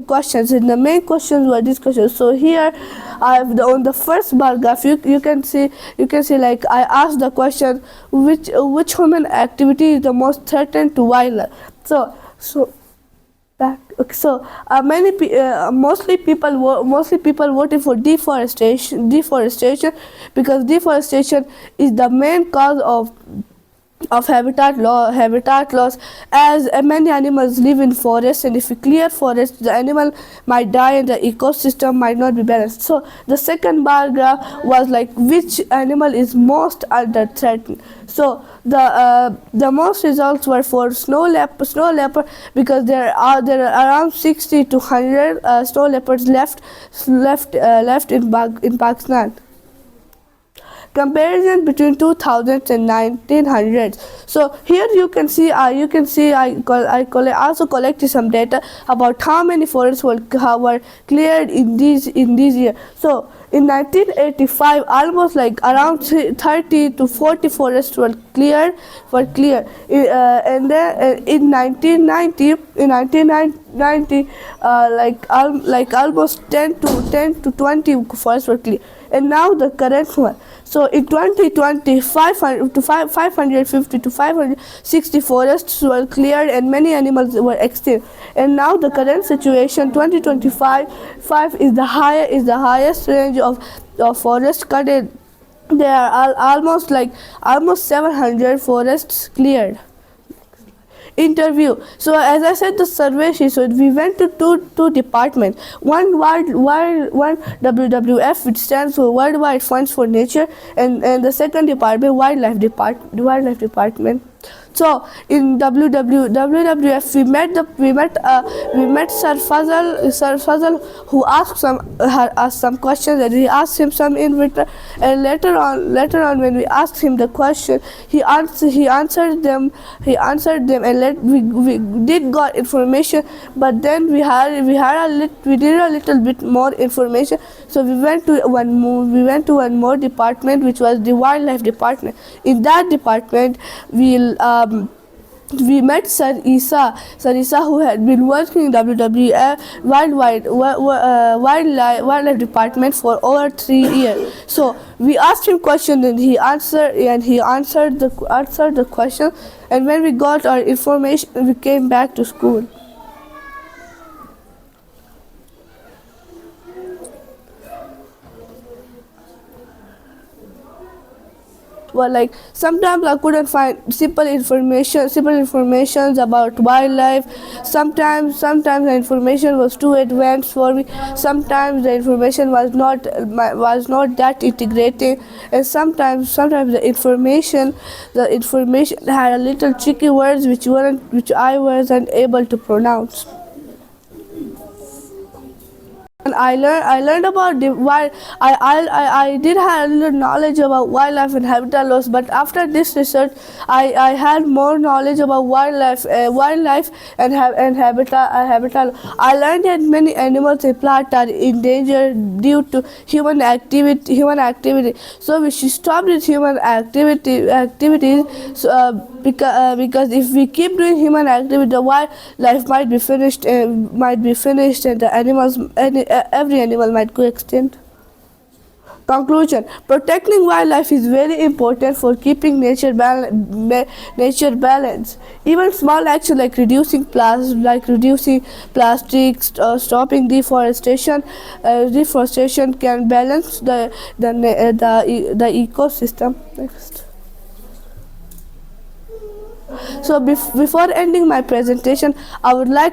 questions, and the main questions were these questions. So here on the first bar graph, you can see like I asked the question, which human activity is the most threatened to wildlife. So back. Okay, so mostly people voted for deforestation because deforestation is the main cause of habitat loss, as many animals live in forests, and if we clear forests, the animal might die and the ecosystem might not be balanced. So the second bar graph was like which animal is most under threatened. So the most results were for snow leopard because there are around 60 to 100 snow leopards left in Pakistan. Comparison between 2000s and 1900s. So here you can see I also collected some data about how many forests were cleared in these years. So in 1985, almost like around 30 to 40 forests were cleared. And then in 1990, like almost 10 to 20 forests were cleared. And now the current one. So in 2020, 550 to 560 forests were cleared and many animals were extinct. And now the current situation, 2025, is the highest range of forest cut. There are almost 700 forests cleared. Interview. So as I said, the survey she said we went to two departments. One WWF, which stands for Worldwide Funds for Nature, and the second department, Wildlife Department. So in WWF, we met Sir Fazal, who asked some questions, and we asked him some in return. And later on, when we asked him the question, he answered them, and we did got information. But then we did a little bit more information. So we went to one more department, which was the Wildlife Department. In that department, we met Sir Isa, who had been working in WWF Wildlife Department for over 3 years. So we asked him questions, and he answered the question. And when we got our information, we came back to school. Well, like sometimes I couldn't find simple information about wildlife. Sometimes the information was too advanced for me. Sometimes the information was not that integrating, and sometimes the information had a little tricky words which I wasn't able to pronounce. And I learned about I did have a little knowledge about wildlife and habitat loss, but after this research, I had more knowledge about wildlife and habitat. I learned that many animals and plants are endangered due to human activity. So we should stop this human activities. So, because if we keep doing human activity, the wildlife might be finished, and every animal might go extinct. Conclusion: protecting wildlife is very important for keeping nature balance. Even small actions like reducing plastics, stopping deforestation can balance the ecosystem. Next. So before ending my presentation, I would like to